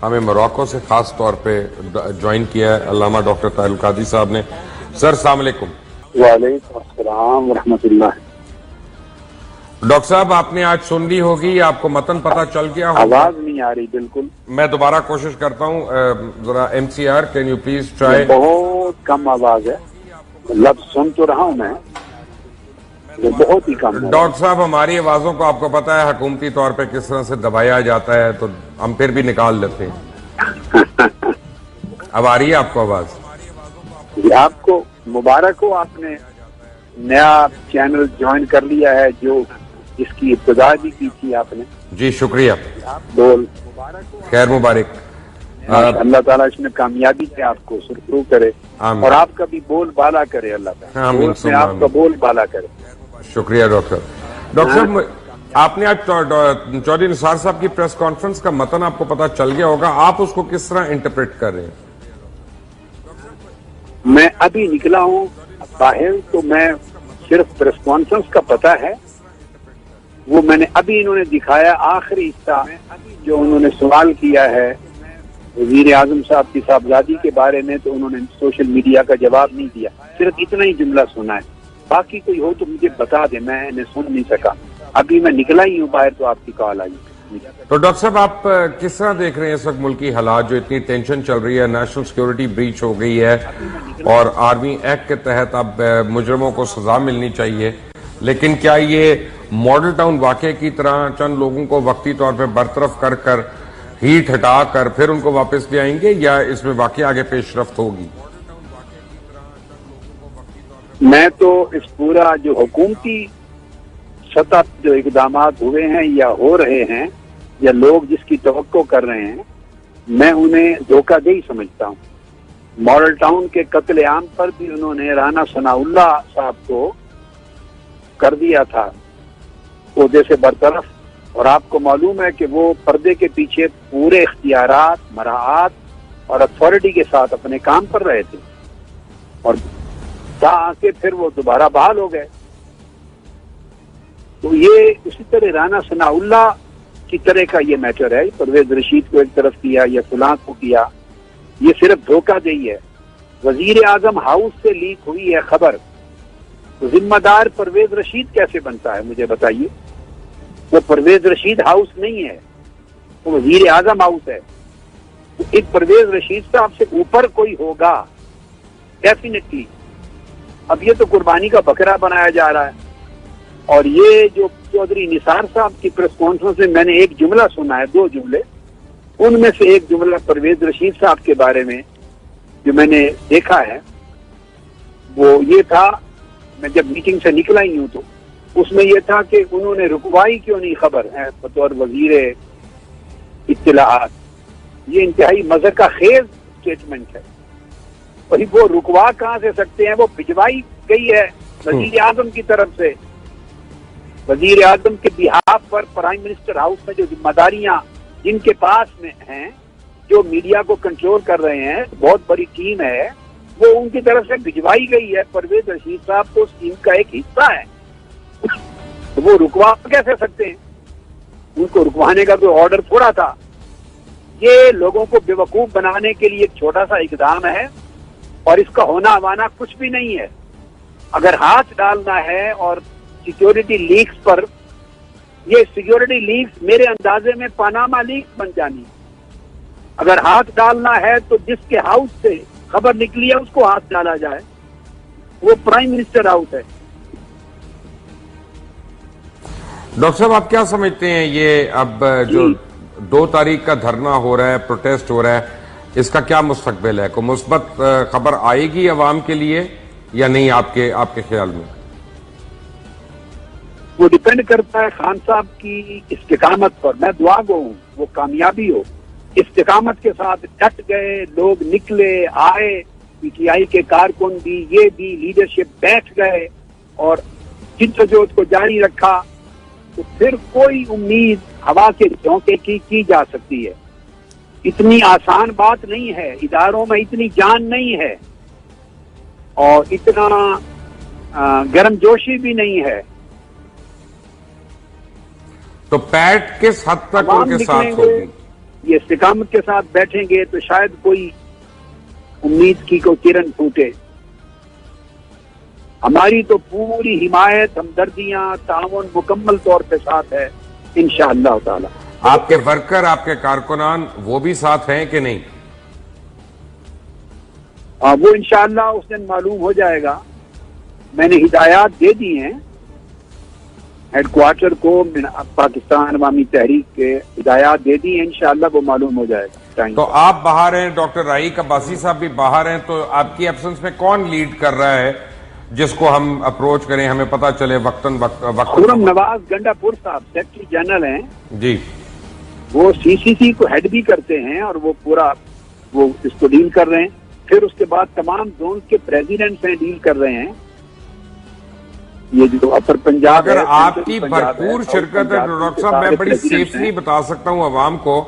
ہمیں موراکو سے خاص طور پہ جوائن کیا ہے علامہ ڈاکٹر طاہر القادری صاحب نے۔ سر السلام علیکم۔ وعلیکم السلام ورحمۃ اللہ۔ ڈاکٹر صاحب آپ نے آج سن لی ہوگی، آپ کو متن پتہ چل گیا ہوگا۔ آواز نہیں آ رہی بالکل۔ میں دوبارہ کوشش کرتا ہوں، ذرا M C R can you please try. بہت کم آواز ہے، لفظ سن تو رہا ہوں میں، وہ بہت ہی کم ہے۔ ڈاکٹر صاحب ہماری آوازوں کو آپ کو پتہ ہے حکومتی طور پہ کس طرح سے دبایا جاتا ہے، تو ہم پھر بھی نکال لیتے ہیں۔ اب آ رہی ہے آپ کو آواز؟ جی آپ کو مبارک ہو، آپ نے نیا چینل جوائن کر لیا ہے جو اس کی ابتدا بھی کی تھی آپ نے۔ جی شکریہ، بول خیر مبارک۔ اللہ تعالیٰ اس میں کامیابی سے آپ کو سرخرو کرے آمین۔ اور آپ کا بھی بول بالا کرے، اللہ تعالیٰ آمین، اس میں آپ کا بول بالا کرے۔ شکریہ ڈاکٹر صاحب، آپ نے آج چودھری نثار صاحب کی پریس کانفرنس کا متن آپ کو پتا چل گیا ہوگا، آپ اس کو کس طرح انٹرپریٹ کر رہے ہیں؟ میں ابھی نکلا ہوں باہر، تو میں صرف پریس کانفرنس کا پتہ ہے، وہ میں نے ابھی انہوں نے دکھایا آخری حصہ جو انہوں نے سوال کیا ہے وزیر اعظم صاحب کی صاحبزادی کے بارے میں، تو انہوں نے سوشل میڈیا کا جواب نہیں دیا، صرف اتنا ہی جملہ سنا ہے، باقی کوئی ہو تو مجھے بتا دے، میں نے سن نہیں سکا، ابھی میں نکلا ہی ہوں باہر تو آپ کی کال آئی۔ تو ڈاکٹر صاحب آپ کس طرح دیکھ رہے ہیں اس وقت ملکی حالات، جو اتنی ٹینشن چل رہی ہے، نیشنل سیکیورٹی بریچ ہو گئی ہے اور آرمی ایکٹ کے تحت اب مجرموں کو سزا ملنی چاہیے، لیکن کیا یہ ماڈل ٹاؤن واقعے کی طرح چند لوگوں کو وقتی طور پہ برطرف کر کر ہیٹ ہٹا کر پھر ان کو واپس لے آئیں گے، یا اس میں واقعی آگے پیش رفت ہوگی؟ میں تو اس پورا جو حکومتی سطح جو اقدامات ہوئے ہیں یا ہو رہے ہیں یا لوگ جس کی توقع کر رہے ہیں، میں انہیں دھوکہ دہی سمجھتا ہوں۔ ماڈل ٹاؤن کے قتل عام پر بھی انہوں نے رانا ثناء اللہ صاحب کو کر دیا تھا عہدے سے برطرف، اور آپ کو معلوم ہے کہ وہ پردے کے پیچھے پورے اختیارات، مراعات اور اتھارٹی کے ساتھ اپنے کام پر رہے تھے، اور آ کے پھر وہ دوبارہ بحال ہو گئے۔ تو یہ اسی طرح رانا ثناء اللہ کی طرح کا یہ میٹر ہے، پرویز رشید کو ایک طرف کیا یا فلاں کو کیا، یہ صرف دھوکہ دہی ہے۔ وزیر اعظم ہاؤس سے لیک ہوئی ہے خبر، تو ذمہ دار پرویز رشید کیسے بنتا ہے مجھے بتائیے؟ وہ پرویز رشید ہاؤس نہیں ہے، وہ وزیر اعظم ہاؤس ہے۔ تو ایک پرویز رشید صاحب سے اوپر کوئی ہوگا ڈیفینیٹلی۔ اب یہ تو قربانی کا بکرا بنایا جا رہا ہے، اور یہ جو چودھری نثار صاحب کی پریس کانفرنس میں نے ایک جملہ سنا ہے، دو جملے، ان میں سے ایک جملہ پرویز رشید صاحب کے بارے میں جو میں نے دیکھا ہے وہ یہ تھا، میں جب میٹنگ سے نکلا ہی ہوں تو اس میں یہ تھا کہ انہوں نے رکوائی کیوں نہیں خبر ہے بطور وزیر اطلاعات۔ یہ انتہائی مذہقہ خیز اسٹیٹمنٹ ہے، اور وہ رکوا کہاں سے سکتے ہیں؟ وہ بھجوائی گئی ہے وزیر اعظم کی طرف سے، وزیر اعظم کے بہاف پر پرائم منسٹر ہاؤس میں جو ذمہ داریاں جن کے پاس میں ہیں، جو میڈیا کو کنٹرول کر رہے ہیں، بہت بڑی ٹیم ہے، وہ ان کی طرف سے بھجوائی گئی ہے۔ پرویز رشید صاحب تو اس ٹیم کا ایک حصہ ہے، تو وہ رکوا کیسے سکتے ہیں؟ ان کو رکوانے کا کوئی آرڈر تھوڑا تھا۔ یہ لوگوں کو بیوقوف بنانے کے لیے ایک چھوٹا سا اقدام ہے، اور اس کا ہونا ہوانا کچھ بھی نہیں ہے۔ اگر ہاتھ ڈالنا ہے اور سیکیورٹی لیکس پر، یہ سیکیورٹی لیکس میرے اندازے میں پاناما لیکس بن جانی، اگر ہاتھ ڈالنا ہے تو جس کے ہاؤس سے خبر نکلی ہے اس کو ہاتھ ڈالا جائے، وہ پرائم منسٹر ہاؤس ہے۔ ڈاکٹر صاحب آپ کیا سمجھتے ہیں، یہ اب جو 2 تاریخ کا دھرنا ہو رہا ہے، پروٹیسٹ ہو رہا ہے، اس کا کیا مستقبل ہے؟ کوئی مثبت خبر آئے گی عوام کے لیے یا نہیں آپ کے خیال میں؟ وہ ڈیپینڈ کرتا ہے خان صاحب کی استقامت پر۔ میں دعا گو ہوں وہ کامیابی ہو۔ استقامت کے ساتھ ڈٹ گئے لوگ، نکلے آئے، پی ٹی آئی کے کارکن بھی، یہ بھی لیڈرشپ بیٹھ گئے اور جدوجہد کو جاری رکھا، تو پھر کوئی امید ہوا کے جھونکے کی جا سکتی ہے۔ اتنی آسان بات نہیں ہے، اداروں میں اتنی جان نہیں ہے اور اتنا گرم جوشی بھی نہیں ہے۔ تو پیٹ کس حد تک ان کے ساتھ ہوگی؟ یہ استقامت کے ساتھ بیٹھیں گے تو شاید کوئی امید کی کوئی کرن پھوٹے. ہماری تو پوری حمایت، ہمدردیاں، تعاون مکمل طور پہ ساتھ ہے انشاءاللہ تعالی. آپ کے ورکر، آپ کے کارکنان وہ بھی ساتھ ہیں کہ نہیں؟ وہ انشاءاللہ اس دن معلوم ہو جائے گا. میں نے ہدایات دے دی ہیں ہیڈ کوارٹر کو، پاکستان عوامی تحریک کے ہدایات دے دی ہیں، انشاءاللہ وہ معلوم ہو جائے گا. تو آپ باہر ہیں، ڈاکٹر رائق عباسی صاحب بھی باہر ہیں، تو آپ کی ایبسنس میں کون لیڈ کر رہا ہے جس کو ہم اپروچ کریں، ہمیں پتہ چلے وقتاً وقت؟ خرم نواز گنڈا پور صاحب سیکرٹری جنرل ہیں جی، وہ سی سی سی کو ہیڈ بھی کرتے ہیں اور وہ پورا وہ اس کو ڈیل کر رہے ہیں. پھر اس کے بعد تمام زون کے پریزیڈنٹس ہیں ڈیل کر رہے ہیں. یہ جو اپر پنجاب اگر آپ کی بھرپور شرکت ہے ڈاکٹر صاحب، میں بڑی سیفلی بتا سکتا ہوں عوام کو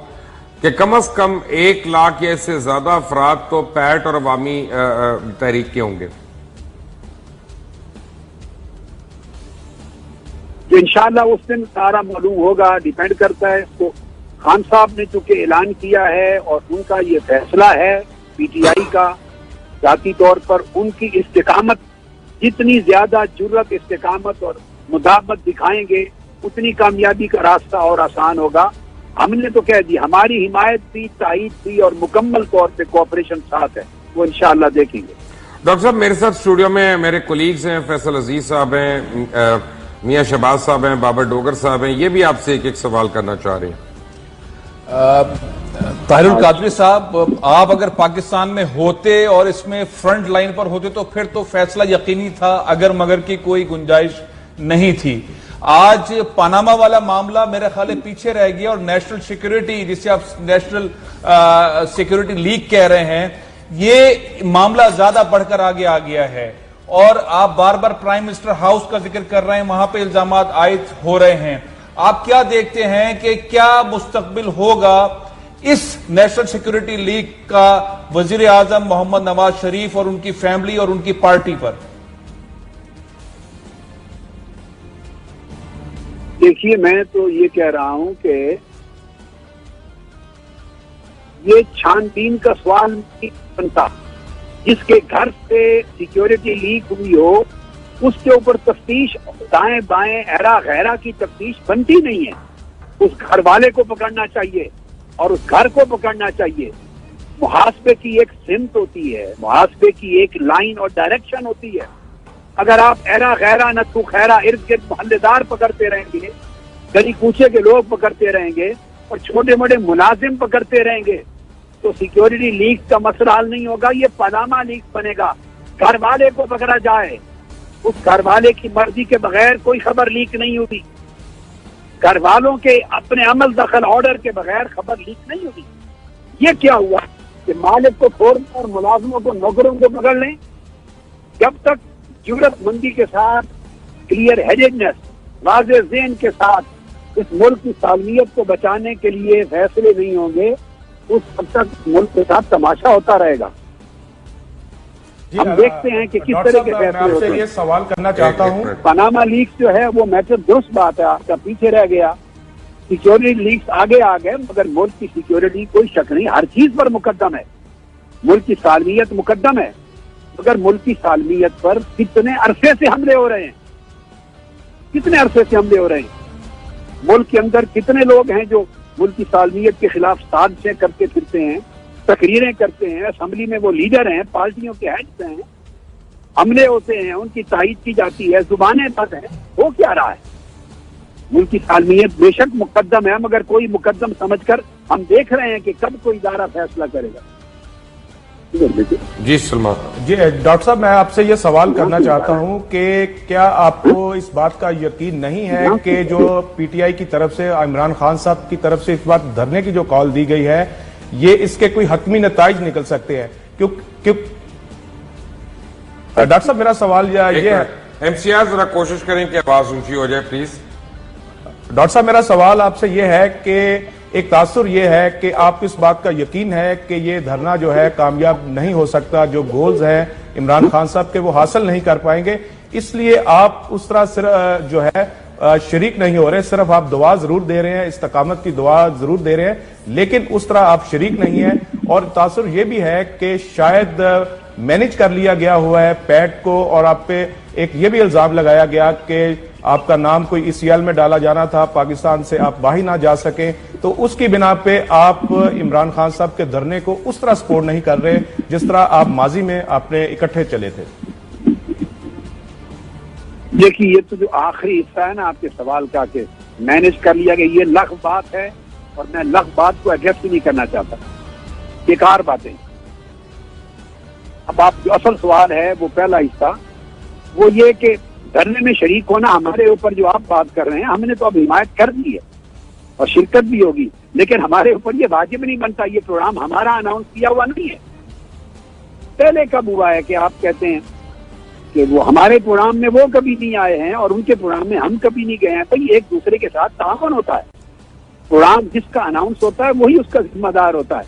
کہ کم از کم 1 لاکھ یا اس سے زیادہ افراد تو پیٹ اور عوامی تحریک کے ہوں گے. تو انشاءاللہ اس دن سارا معلوم ہوگا. ڈیپینڈ کرتا ہے اس کو. خان صاحب نے چونکہ اعلان کیا ہے اور ان کا یہ فیصلہ ہے پی ٹی آئی کا، ذاتی طور پر ان کی استقامت، جتنی زیادہ جرت، استقامت اور مداومت دکھائیں گے اتنی کامیابی کا راستہ اور آسان ہوگا. ہم نے تو کہہ دی ہماری حمایت تھی، تائید تھی اور مکمل طور پہ کوآپریشن ساتھ ہے. وہ انشاءاللہ دیکھیں گے. ڈاکٹر صاحب میرے ساتھ اسٹوڈیو میں میرے کولیگز ہیں، فیصل عزیز صاحب ہیں، میاں شہباز صاحب ہیں، بابر ڈوگر صاحب ہیں، یہ بھی آپ سے ایک سوال کرنا چاہ رہے ہیں. طاہر القادری صاحب، آپ اگر پاکستان میں ہوتے اور اس میں فرنٹ لائن پر ہوتے تو پھر تو فیصلہ یقینی تھا، اگر مگر کی کوئی گنجائش نہیں تھی. آج پاناما والا معاملہ میرے خیال پیچھے رہ گیا اور نیشنل سیکیورٹی، جسے آپ نیشنل سیکیورٹی لیگ کہہ رہے ہیں، یہ معاملہ زیادہ بڑھ کر آگے آ گیا ہے. اور آپ بار بار پرائم منسٹر ہاؤس کا ذکر کر رہے ہیں، وہاں پہ الزامات عائد ہو رہے ہیں. آپ کیا دیکھتے ہیں کہ کیا مستقبل ہوگا اس نیشنل سیکیورٹی لیگ کا وزیر اعظم محمد نواز شریف اور ان کی فیملی اور ان کی پارٹی پر؟ دیکھیے، میں تو یہ کہہ رہا ہوں کہ یہ چھان بین کا سوال نہیں بنتا. جس کے گھر سے سیکیورٹی لیک ہوئی ہو اس کے اوپر تفتیش دائیں بائیں ایرا غیرہ کی تفتیش بنتی نہیں ہے. اس گھر والے کو پکڑنا چاہیے اور اس گھر کو پکڑنا چاہیے. محاسبے کی ایک سمت ہوتی ہے، محاسبے کی ایک لائن اور ڈائریکشن ہوتی ہے. اگر آپ ایرا غیرہ نتو خیرہ ارد گرد محلے دار پکڑتے رہیں گے، گلی کوچے کے لوگ پکڑتے رہیں گے اور چھوٹے موٹے ملازم پکڑتے رہیں گے تو سیکیورٹی لیگ کا مسئلہ حل نہیں ہوگا. یہ پاناما لیگ بنے گا. گھر والے کو پکڑا جائے، اس گھر والے کی مرضی کے بغیر کوئی خبر لیک نہیں ہوتی. گھر والوں کے اپنے عمل دخل آرڈر کے بغیر خبر لیک نہیں ہوتی. یہ کیا ہوا کہ مالک کو چھوڑ اور ملازموں کو، نوکروں کو پکڑ لیں؟ جب تک جرت مندی کے ساتھ، کلیئر ہیڈڈنس، واضح ذہن کے ساتھ اس ملک کی سالمیت کو بچانے کے لیے فیصلے نہیں ہوں گے، اس وقت تک ملک کے ساتھ تماشا ہوتا رہے گا. ہم دیکھتے ہیں کہ کس طرح کے فیصلے ہوتے ہیں. یہ سوال کرنا چاہتا ہوں، پاناما لیکس جو ہے وہ میٹر درست بات ہے، آپ کا پیچھے رہ گیا. سیکیورٹی لیکس آگے آ گئے مگر ملک کی سیکیورٹی کوئی شک نہیں، ہر چیز پر مقدم ہے. ملک کی سالمیت مقدم ہے مگر ملک کی سالمیت پر کتنے عرصے سے حملے ہو رہے ہیں، کتنے عرصے سے حملے ہو رہے ہیں. ملک کے اندر کتنے لوگ ہیں جو ملک کی سالمیت کے خلاف سازشیں کرتے پھرتے ہیں، تقریریں کرتے ہیں، اسمبلی میں وہ لیڈر ہیں، پارٹیوں کے ہیڈز ہیں، حملے ہوتے ہیں، ان کی تائید کی جاتی ہے، زبانیں بند ہیں. ہو کیا رہا ہے؟ ملک کی سالمیت بے شک مقدم ہے مگر کوئی مقدم سمجھ کر ہم دیکھ رہے ہیں کہ کب کوئی ادارہ فیصلہ کرے گا. جی سلمان جی ڈاکٹر صاحب، میں آپ سے یہ سوال کرنا چاہتا ہوں کہ کیا آپ کو اس بات کا یقین نہیں ہے کہ جو پی ٹی آئی کی طرف سے، عمران خان صاحب کی طرف سے اس بات دھرنے کی جو کال دی گئی ہے، یہ اس کے کوئی حتمی نتائج نکل سکتے ہیں؟ ڈاکٹر صاحب میرا سوال یہ ہے، ایم سی آر ذرا کوشش کریں کہ آواز اونچی ہو جائے پلیز. ڈاکٹر صاحب میرا سوال آپ سے یہ ہے کہ ایک تاثر یہ ہے کہ آپ اس بات کا یقین ہے کہ یہ دھرنا جو ہے کامیاب نہیں ہو سکتا، جو گولز ہیں عمران خان صاحب کے وہ حاصل نہیں کر پائیں گے، اس لیے آپ اس طرح جو ہے شریک نہیں ہو رہے، صرف آپ دعا ضرور دے رہے ہیں، استقامت کی دعا ضرور دے رہے ہیں، لیکن اس طرح آپ شریک نہیں ہیں۔ اور تاثر یہ بھی ہے کہ شاید مینج کر لیا گیا ہوا ہے پیٹ کو، اور آپ پہ ایک یہ بھی الزام لگایا گیا کہ آپ کا نام کوئی ECL میں ڈالا جانا تھا، پاکستان سے آپ باہر نہ جا سکیں، تو اس کی بنا پہ آپ عمران خان صاحب کے دھرنے کو اس طرح سپورٹ نہیں کر رہے جس طرح آپ ماضی میں اپنے اکٹھے چلے تھے۔ دیکھیے، یہ تو جو آخری حصہ ہے نا آپ کے سوال کا کہ مینج کر لیا گیا، یہ لغو بات ہے، اور میں لغو بات کو ایڈریس بھی نہیں کرنا چاہتا، بیکار باتیں۔ اب آپ جو اصل سوال ہے وہ پہلا حصہ وہ یہ کہ دھرنے میں شریک ہونا ہمارے اوپر جو آپ بات کر رہے ہیں، ہم نے تو اب حمایت کر دی ہے اور شرکت بھی ہوگی، لیکن ہمارے اوپر یہ واجب نہیں بنتا، یہ پروگرام ہمارا اناؤنس کیا ہوا نہیں ہے۔ پہلے کب ہوا ہے کہ آپ کہتے ہیں کہ وہ ہمارے پروگرام میں وہ کبھی نہیں آئے ہیں اور ان کے پروگرام میں ہم کبھی نہیں گئے ہیں؟ بھائی ایک دوسرے کے ساتھ تعاون ہوتا ہے، پروگرام جس کا اناؤنس ہوتا ہے وہی اس کا ذمہ دار ہوتا ہے۔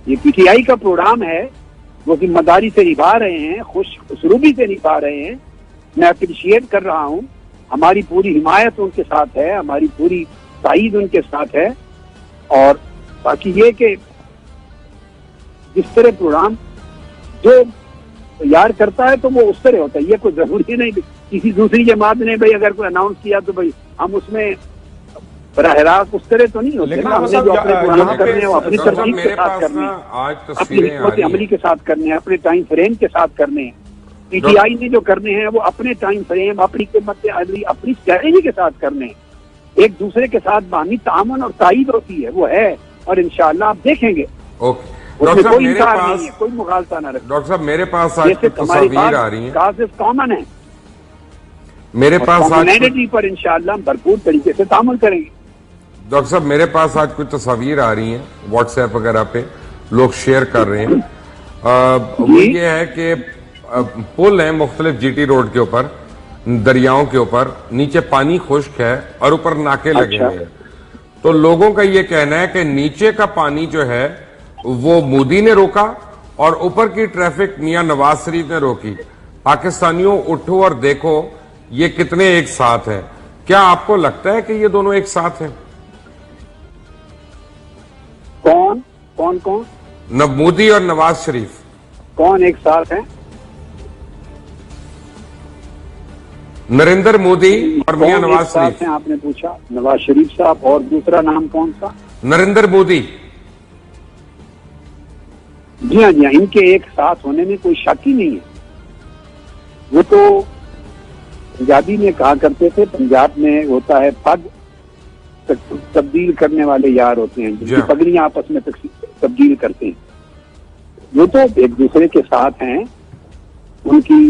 یہ PTI کا پروگرام ہے، وہ ذمہ داری سے نبھا رہے ہیں، خوش اسلوبی سے نبھا رہے ہیں، میں اپریشیٹ کر رہا ہوں، ہماری پوری حمایت ان کے ساتھ ہے، ہماری پوری تائید ان کے ساتھ ہے۔ اور باقی یہ کہ جس طرح پروگرام جو تیار کرتا ہے تو وہ اس طرح ہوتا ہے، یہ کوئی ضروری نہیں کسی دوسری جماعت نے بھائی اگر کوئی اناؤنس کیا تو بھائی ہم اس میں براہ راست اس طرح تو نہیں ہوتے نا، ہم نے جو اپنے پروگرام کرنے ہیں وہ اپنی ترتیب کے ساتھ کرنے ہیں، اپنی حکمت عملی کے ساتھ کرنے ہیں، اپنے ٹائم فریم کے ساتھ کرنے ہیں۔ PTI نے جو کرنے ہیں وہ اپنے ٹائم فریم، اپنی قیمت عملی، اپنی اسٹریٹجی کے ساتھ کرنے ہیں۔ ایک دوسرے کے ساتھ باہمی تعاون اور تائید ہوتی ہے، وہ ہے، اور انشاءاللہ آپ دیکھیں گے اس میں کوئی انکار نہیں ہے، کوئی مغالطہ نہ رکھے۔ ڈاکٹر صاحب میرے پاس آج کچھ تصاویر آ رہی ہیں، کازز کامن ہے، میرے پاس آج کمیونٹی پر انشاءاللہ ہم بھرپور طریقے سے تعامل کریں گے۔ ڈاکٹر صاحب میرے پاس آج کچھ تصاویر آ رہی ہیں واٹس ایپ وغیرہ پہ لوگ شیئر کر رہے ہیں، وہ یہ ہے کہ پل ہیں مختلف GT روڈ کے اوپر، دریاؤں کے اوپر، نیچے پانی خشک ہے اور اوپر ناکے لگے ہوئے ہیں، تو لوگوں کا یہ کہنا ہے کہ نیچے کا پانی جو ہے وہ مودی نے روکا اور اوپر کی ٹریفک میاں نواز شریف نے روکی۔ پاکستانیوں اٹھو اور دیکھو یہ کتنے ایک ساتھ ہیں۔ کیا آپ کو لگتا ہے کہ یہ دونوں ایک ساتھ ہیں؟ کون مودی اور نواز شریف کون ایک ساتھ ہیں؟ نریندر مودی اور میاں نواز شریف ہیں آپ نے پوچھا، نواز شریف صاحب، اور دوسرا نام کون سا؟ نریندر مودی۔ جی ہاں ان کے ایک ساتھ ہونے میں کوئی شک ہی نہیں ہے۔ وہ تو پنجابی میں کہا کرتے تھے، پنجاب میں ہوتا ہے پگ تبدیل کرنے والے یار ہوتے ہیں، جن کی پگڑیاں آپس میں تبدیل کرتے ہیں، وہ تو ایک دوسرے کے ساتھ ہیں، ان کی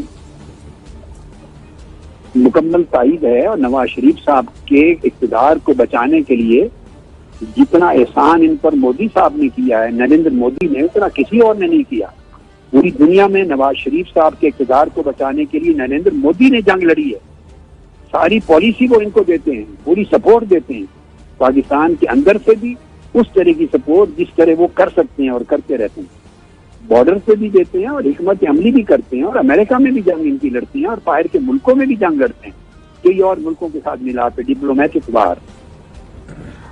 مکمل تائید ہے۔ اور نواز شریف صاحب کے اقتدار کو بچانے کے لیے جتنا احسان ان پر مودی صاحب نے کیا ہے، نریندر مودی نے، اتنا کسی اور نے نہیں کیا۔ پوری دنیا میں نواز شریف صاحب کے اقتدار کو بچانے کے لیے نریندر مودی نے جنگ لڑی ہے، ساری پالیسی وہ ان کو دیتے ہیں، پوری سپورٹ دیتے ہیں، پاکستان کے اندر سے بھی اس طرح کی سپورٹ جس طرح وہ کر سکتے ہیں اور کرتے رہتے ہیں، بارڈر سے بھی دیتے ہیں اور حکمت عملی بھی کرتے ہیں، اور امریکہ میں بھی جنگ ان کی لڑتی ہیں اور باہر کے ملکوں میں بھی جنگ لڑتے ہیں، کئی اور ملکوں کے ساتھ ملا پہ ڈپلومیٹک باہر۔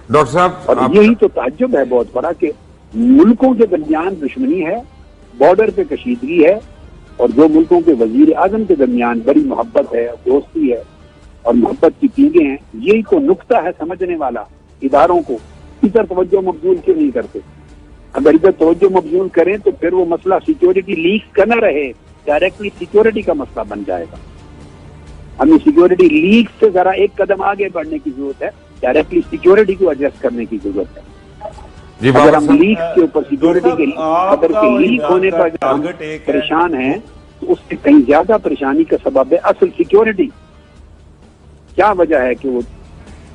ڈاکٹر صاحب اور یہی تو تعجب ہے بہت بڑا کہ ملکوں کے درمیان دشمنی ہے، بارڈر پہ کشیدگی ہے، اور دو ملکوں کے وزیر اعظم کے درمیان بڑی محبت ہے، دوستی ہے اور محبت کی پیگیں ہیں۔ یہی تو نقطہ ہے سمجھنے والا اداروں کو، ادھر توجہ مبذول کیوں نہیں کرتے؟ اگر ادھر توجہ مبذول کریں تو پھر وہ مسئلہ سیکیورٹی لیک کا نہ رہے، ڈائریکٹلی سیکیورٹی کا مسئلہ بن جائے گا۔ ہمیں سیکیورٹی لیک سے ذرا ایک قدم آگے بڑھنے کی ضرورت ہے، ڈائریکٹلی سیکیورٹی کو ایڈریس کرنے کی ضرورت ہے۔ اگر ہم لیک کے اوپر سیکیورٹی کے قدر کے لیک ہونے پر ہم پریشان ہیں تو اس سے کہیں زیادہ پریشانی کا سبب ہے اصل سیکیورٹی۔ کیا وجہ ہے کہ وہ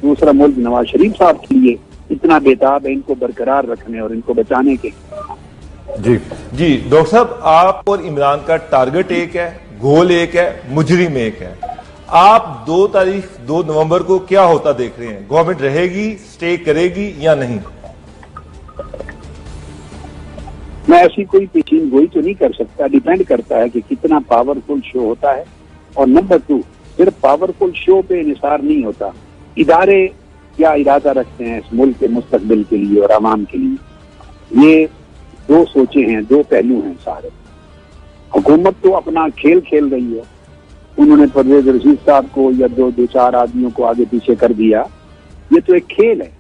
دوسرا ملک نواز شریف صاحب کے لیے اتنا بےتاب ہے ان کو برقرار رکھنے اور ان کو بچانے کے؟ جی ڈاکٹر صاحب، آپ اور عمران کا ٹارگٹ ایک ہے، گول ایک ہے، مجرم ایک ہے۔ آپ 2 نومبر کو کیا ہوتا دیکھ رہے ہیں؟ گورنمنٹ رہے گی، سٹے کرے گی یا نہیں؟ میں ایسی کوئی پیشین گوئی تو نہیں کر سکتا، ڈیپینڈ کرتا ہے کہ کتنا پاورفل شو ہوتا ہے، اور نمبر 2 صرف پاورفل شو پہ انحصار نہیں ہوتا. ادارے کیا ارادہ رکھتے ہیں اس ملک کے مستقبل کے لیے اور عوام کے لیے، یہ دو سوچیں ہیں، دو پہلو ہیں سارے. حکومت تو اپنا کھیل کھیل رہی ہے، انہوں نے پرویز رشید صاحب کو یا دو چار آدمیوں کو آگے پیچھے کر دیا، یہ تو ایک کھیل ہے،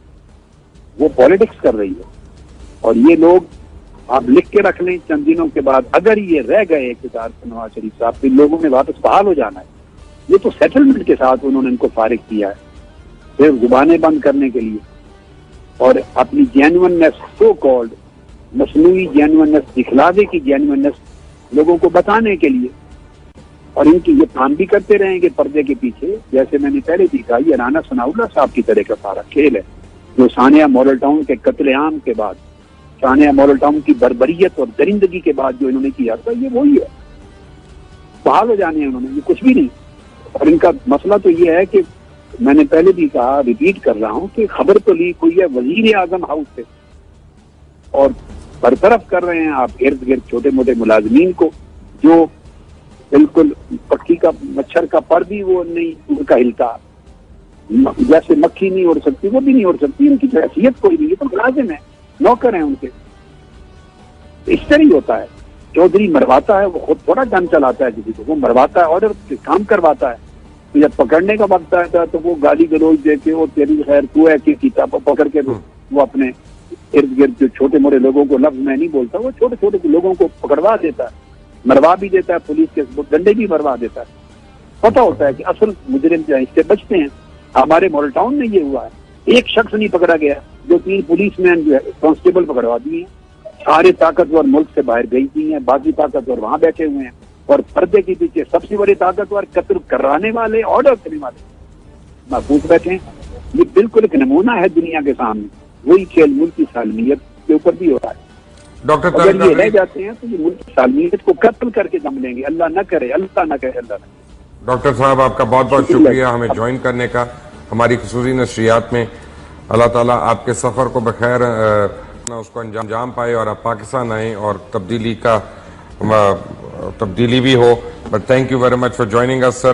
وہ پالیٹکس کر رہی ہے. اور یہ لوگ آپ لکھ کے رکھ لیں، چند دنوں کے بعد اگر یہ رہ گئے اقتدار سے نواز شریف صاحب، پھر لوگوں نے واپس بحال ہو جانا ہے. یہ تو سیٹلمنٹ کے ساتھ انہوں نے ان کو فارغ کیا ہے، صرف زبانیں بند کرنے کے لیے اور اپنی جینوننس، سو کالڈ مصنوعی جینوننس، دکھلاوے کی جینوننس لوگوں کو بتانے کے لیے. اور ان کی یہ کام بھی کرتے رہیں گے پردے کے پیچھے. جیسے میں نے پہلے بھی کہا، یہ رانا ثناء اللہ صاحب کی طرح کا سارا کھیل ہے، جو ثانیہ ماڈل ٹاؤن کے قتل عام کے بعد، ثانیہ ماڈل ٹاؤن کی بربریت اور درندگی کے بعد جو انہوں نے کیا تھا، یہ وہی ہے. بحال ہو جانے ہیں انہوں نے، یہ کچھ بھی نہیں. اور ان کا مسئلہ تو یہ ہے کہ میں نے پہلے بھی کہا، ریپیٹ کر رہا ہوں کہ خبر تو لیک ہوئی ہے وزیر اعظم ہاؤس سے، اور برطرف کر رہے ہیں آپ ارد گرد چھوٹے موٹے ملازمین کو، جو بالکل پکی کا مچھر کا پر بھی وہ نہیں ان کا ہلتا، جیسے مکھی نہیں اڑ سکتی وہ بھی نہیں اڑ سکتی. ان کی حیثیت کوئی نہیں، یہ تو ملازم ہے، نوکر ہیں ان کے. اس طرح ہی ہوتا ہے. چودھری مرواتا ہے، وہ خود تھوڑا گن چلاتا ہے کسی کو، وہ مرواتا ہے، آرڈر کام کرواتا ہے. تو جب پکڑنے کا وقت آتا ہے تو وہ گالی گلوچ دے کے، وہ تیری خیر تو ہے کہ کتاب پکڑ کے وہ اپنے ارد گرد جو چھوٹے موٹے لوگوں کو، لفظ میں نہیں بولتا، وہ چھوٹے چھوٹے لوگوں کو پکڑوا دیتا ہے، مروا بھی دیتا ہے، پولیس کے ڈنڈے بھی مروا دیتا ہے. پتہ ہوتا ہے کہ اصل مجرم جو ہے اس سے بچتے ہیں. ہمارے ماڈل ٹاؤن میں یہ ہوا ہے، ایک شخص نہیں پکڑا گیا، جو 3 پولیس مین جو ہے کانسٹیبل پکڑوا دیے ہیں. سارے طاقتور ملک سے باہر گئی ہوئی ہیں، باقی طاقتور وہاں بیٹھے ہوئے ہیں. اور پردے کے پیچھے سب سے بڑے طاقتور قتل کرانے والے، آرڈر کرنے والے محفوظ بیٹھے ہیں. یہ بالکل ایک نمونہ ہے دنیا کے سامنے. وہی کھیل ملک کی سالمیت کے اوپر بھی ہو رہا ہے. ڈاکٹر اگر یہ رہ جاتے ہیں تو یہ ملک کی سالمیت کو قتل کر کے دم لیں گے. اللہ نہ کرے، اللہ نہ کرے، اللہ نہ کرے. ڈاکٹر صاحب آپ کا بہت بہت شکریہ ہمیں جوائن کرنے کا ہماری خصوصی نشریات میں. اللہ تعالیٰ آپ کے سفر کو بخیر اس کو انجام پائے اور آپ پاکستان آئیں اور تبدیلی بھی ہو. But thank you very much for joining اس سر.